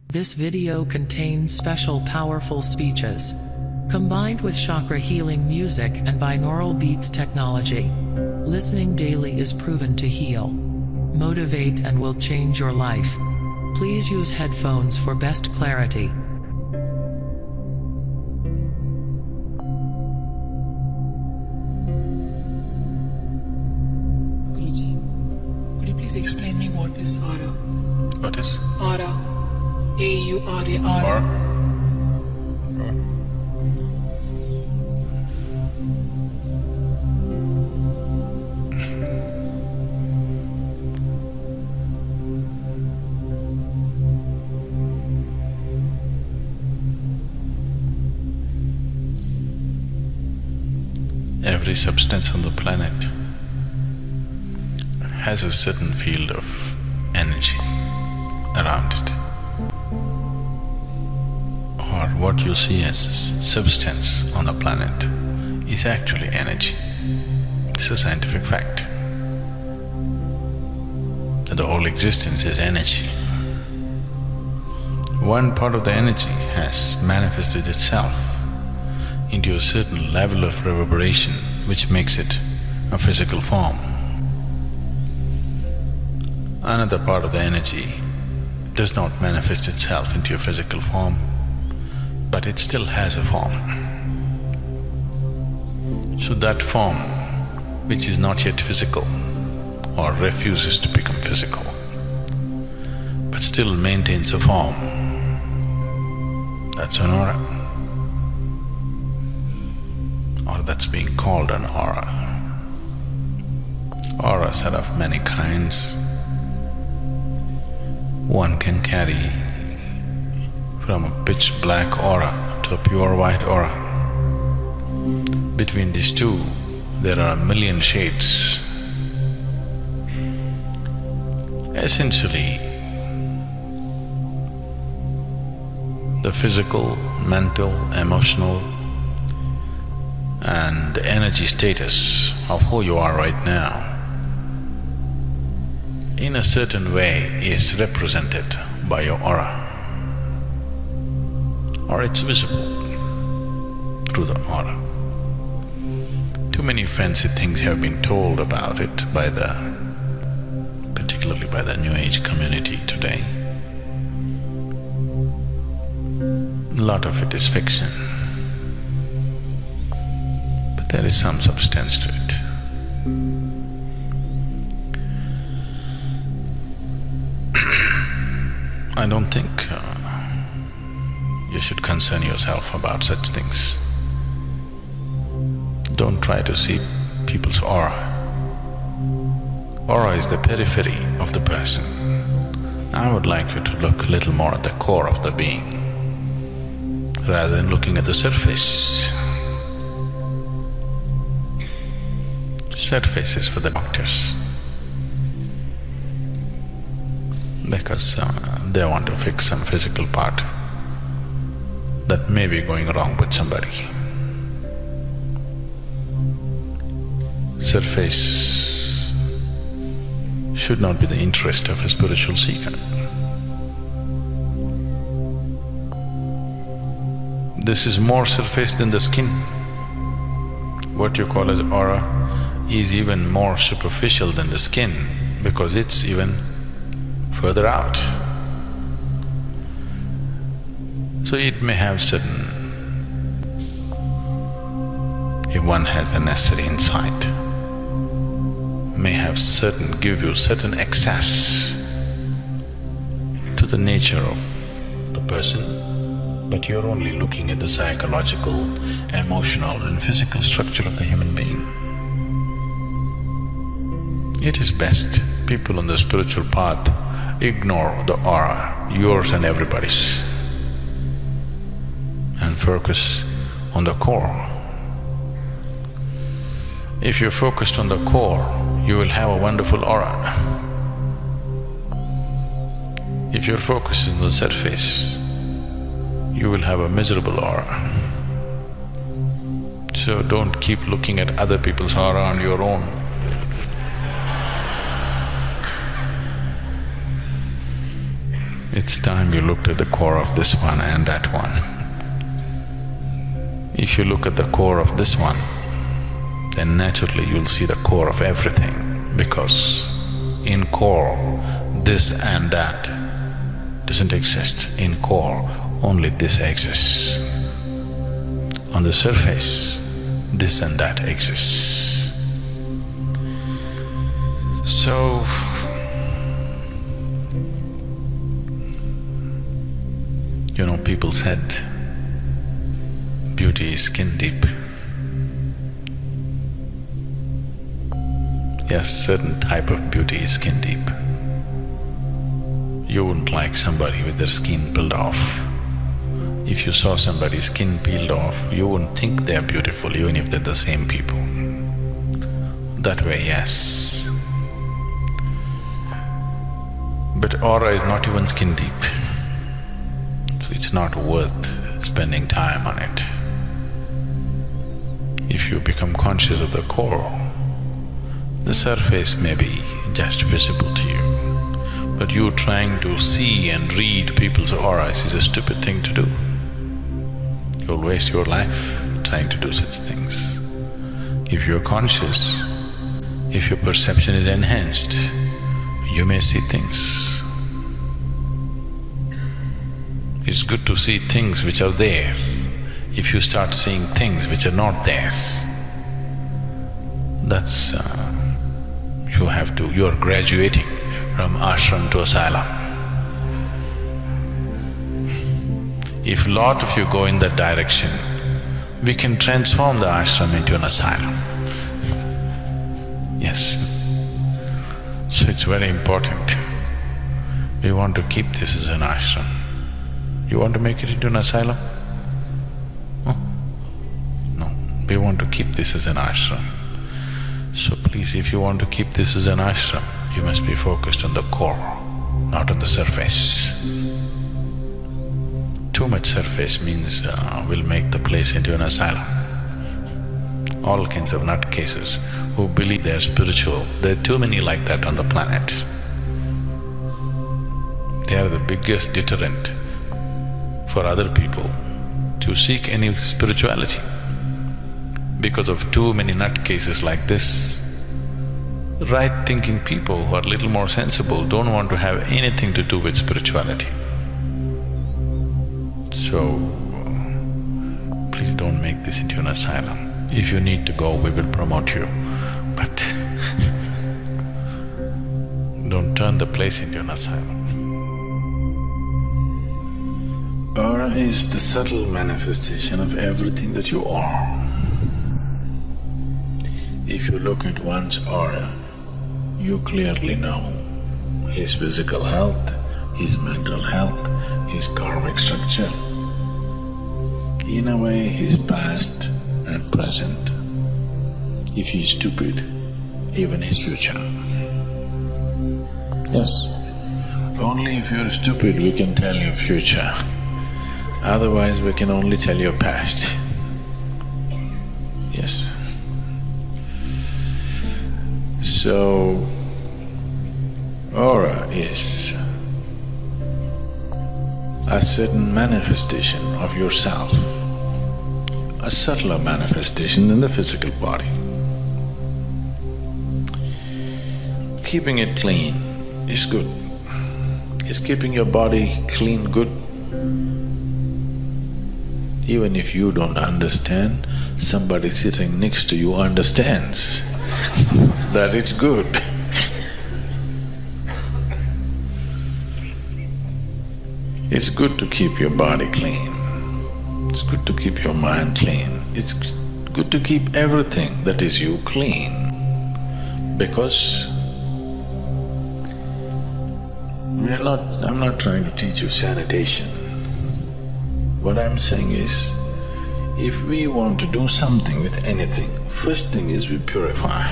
This video contains special powerful speeches, combined with chakra healing music and binaural beats technology. Listening daily is proven to heal, motivate and will change your life. Please use headphones for best clarity. Guruji, could you please explain me what is aura? What is? Aura. A-U-R-A, aura. Every substance on the planet has a certain field of energy around it. Or what you see as substance on the planet is actually energy. It's a scientific fact that the whole existence is energy. One part of the energy has manifested itself into a certain level of reverberation which makes it a physical form. Another part of the energy does not manifest itself into a physical form, but it still has a form. So that form, which is not yet physical or refuses to become physical, but still maintains a form, that's an aura. Or that's being called an aura. Auras are of many kinds. One can carry from a pitch black aura to a pure white aura. Between these two, there are a million shades. Essentially, the physical, mental, emotional and the energy status of who you are right now, in a certain way, is represented by your aura, or it's visible through the aura. Too many fancy things have been told about it particularly by the New Age community today. A lot of it is fiction, but there is some substance to it. I don't think you should concern yourself about such things. Don't try to see people's aura. Aura is the periphery of the person. I would like you to look a little more at the core of the being, rather than looking at the surface. Surface is for the doctors, because they want to fix some physical part that may be going wrong with somebody. Surface should not be the interest of a spiritual seeker. This is more surface than the skin. What you call as aura is even more superficial than the skin because it's even further out. So it may have certain… if one has the necessary insight, may have give you certain access to the nature of the person, but you're only looking at the psychological, emotional and physical structure of the human being. It is best people on the spiritual path ignore the aura, yours and everybody's, and focus on the core. If you're focused on the core, you will have a wonderful aura. If your focus is on the surface, you will have a miserable aura. So don't keep looking at other people's aura on your own. It's time you looked at the core of this one and that one. If you look at the core of this one, then naturally you'll see the core of everything, because in core, this and that doesn't exist. In core, only this exists. On the surface, this and that exists. So, you know, people said beauty is skin deep. Yes, certain type of beauty is skin deep. You wouldn't like somebody with their skin peeled off. If you saw somebody's skin peeled off, you wouldn't think they're beautiful even if they're the same people. That way, yes. But aura is not even skin deep. So it's not worth spending time on it. If you become conscious of the core, the surface may be just visible to you, but you trying to see and read people's auras is a stupid thing to do. You'll waste your life trying to do such things. If you're conscious, if your perception is enhanced, you may see things. It's good to see things which are there. If you start seeing things which are not there, that's… you're graduating from ashram to asylum. If lot of you go in that direction, we can transform the ashram into an asylum. Yes. So it's very important. We want to keep this as an ashram. You want to make it into an asylum? No, we want to keep this as an ashram. So please, if you want to keep this as an ashram, you must be focused on the core, not on the surface. Too much surface means we'll make the place into an asylum. All kinds of nutcases who believe they're spiritual, there are too many like that on the planet. They are the biggest deterrent for other people to seek any spirituality. Because of too many nutcases like this, right-thinking people who are a little more sensible don't want to have anything to do with spirituality. So, please don't make this into an asylum. If you need to go, we will promote you, but don't turn the place into an asylum. Aura is the subtle manifestation of everything that you are. If you look at one's aura, you clearly know his physical health, his mental health, his karmic structure, in a way his past and present. If he is stupid, even his future. Yes, only if you're stupid we can tell your future. Otherwise we can only tell your past. Yes. So, aura is a certain manifestation of yourself, a subtler manifestation than the physical body. Keeping it clean is good. Is keeping your body clean good? Even if you don't understand, somebody sitting next to you understands that it's good. It's good to keep your body clean. It's good to keep your mind clean. It's good to keep everything that is you clean, because I'm not trying to teach you sanitation. What I'm saying is, if we want to do something with anything, first thing is we purify.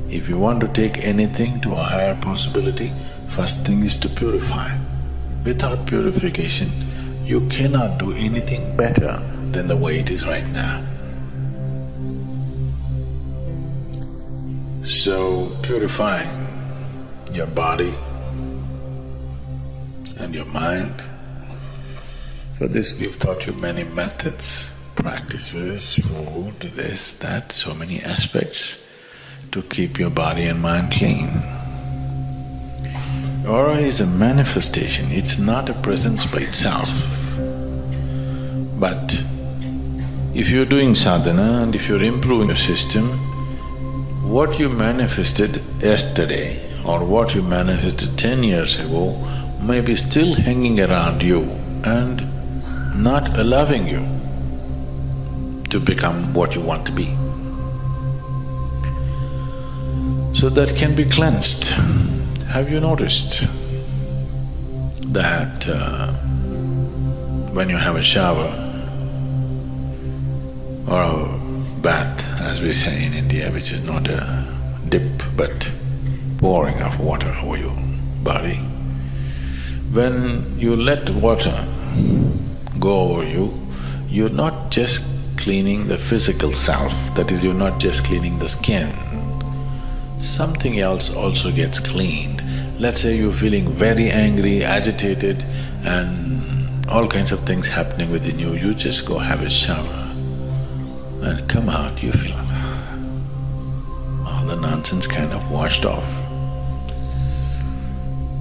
If you want to take anything to a higher possibility, first thing is to purify. Without purification, you cannot do anything better than the way it is right now. So, purifying your body, and your mind. For this we've taught you many methods, practices, food, this, that, so many aspects to keep your body and mind clean. Aura is a manifestation, it's not a presence by itself. But if you're doing sadhana and if you're improving your system, what you manifested yesterday or what you manifested 10 years ago may be still hanging around you and not allowing you to become what you want to be. So that can be cleansed. Have you noticed that when you have a shower or a bath, as we say in India, which is not a dip but pouring of water over your body, when you let water go over you, you're not just cleaning the physical self, that is, you're not just cleaning the skin. Something else also gets cleaned. Let's say you're feeling very angry, agitated and all kinds of things happening within you, you just go have a shower and come out, you feel all the nonsense kind of washed off.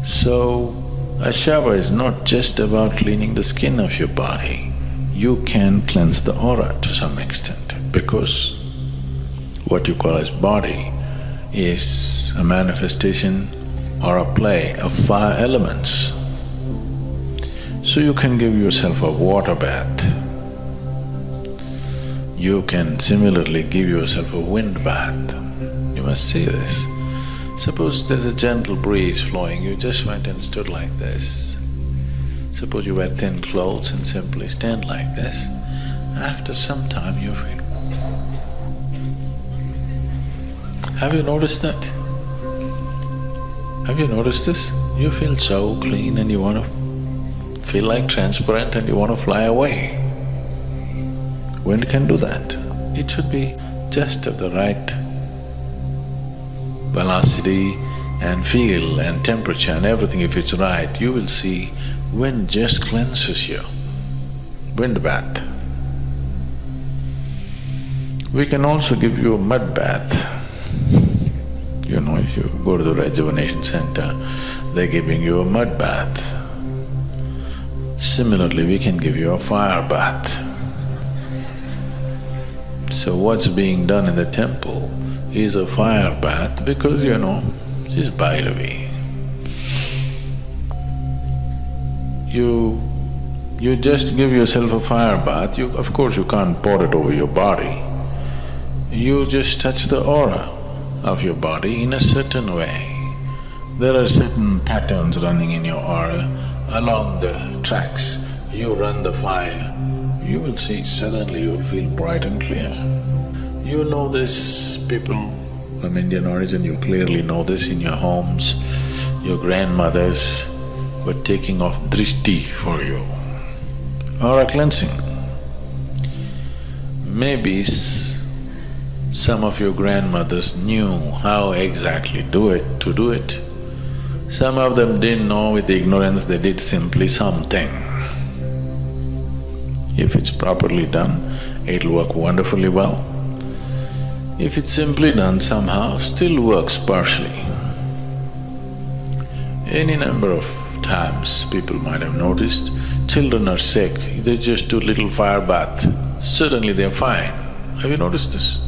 So, a shower is not just about cleaning the skin of your body, you can cleanse the aura to some extent because what you call as body is a manifestation or a play of 5 elements. So you can give yourself a water bath. You can similarly give yourself a wind bath. You must see this. Suppose there's a gentle breeze flowing, you just went and stood like this. Suppose you wear thin clothes and simply stand like this. After some time you feel… Have you noticed that? Have you noticed this? You feel so clean and you want to feel like transparent and you want to fly away. Wind can do that. It should be just of the right velocity and feel and temperature and everything. If it's right, you will see wind just cleanses you. Wind bath. We can also give you a mud bath. You know, if you go to the rejuvenation center, they're giving you a mud bath. Similarly, we can give you a fire bath. So what's being done in the temple is a fire bath because, you know, she's Bhairavi. You just give yourself a fire bath, of course you can't pour it over your body. You just touch the aura of your body in a certain way. There are certain patterns running in your aura along the tracks. You run the fire, you will see suddenly you'll feel bright and clear. You know this, people from Indian origin, you clearly know this in your homes. Your grandmothers were taking off drishti for you, aura cleansing. Maybe some of your grandmothers knew how exactly to do it. Some of them didn't know, with ignorance they did simply something. If it's properly done, it'll work wonderfully well. If it's simply done somehow, still works partially. Any number of times people might have noticed, children are sick, they just do little fire bath, suddenly they're fine. Have you noticed this?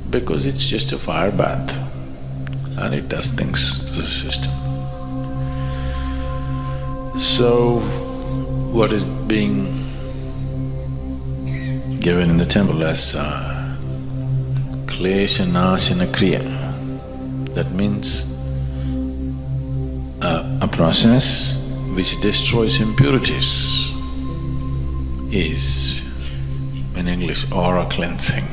Because it's just a fire bath and it does things to the system. So, what is being given in the temple as klesha nashana kriya, that means a process which destroys impurities is, in English, aura cleansing,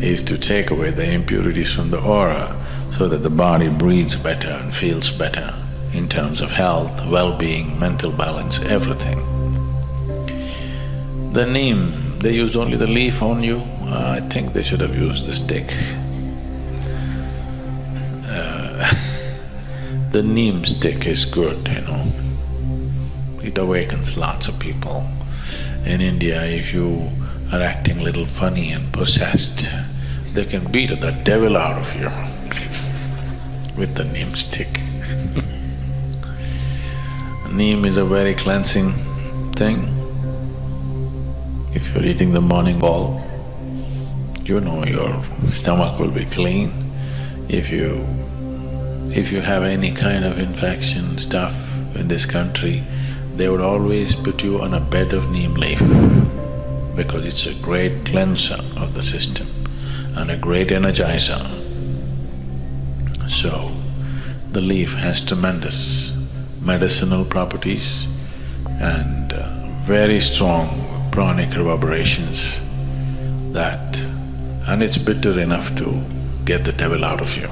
is to take away the impurities from the aura so that the body breathes better and feels better in terms of health, well-being, mental balance, everything. The neem, they used only the leaf on you. I think they should have used the stick. The neem stick is good, It awakens lots of people. In India, if you are acting a little funny and possessed, they can beat the devil out of you with the neem stick. Neem is a very cleansing thing. If you're eating the morning ball, your stomach will be clean. If you have any kind of infection stuff in this country, they would always put you on a bed of neem leaf because it's a great cleanser of the system and a great energizer. So, the leaf has tremendous medicinal properties and very strong pranic reverberations and it's bitter enough to get the devil out of you.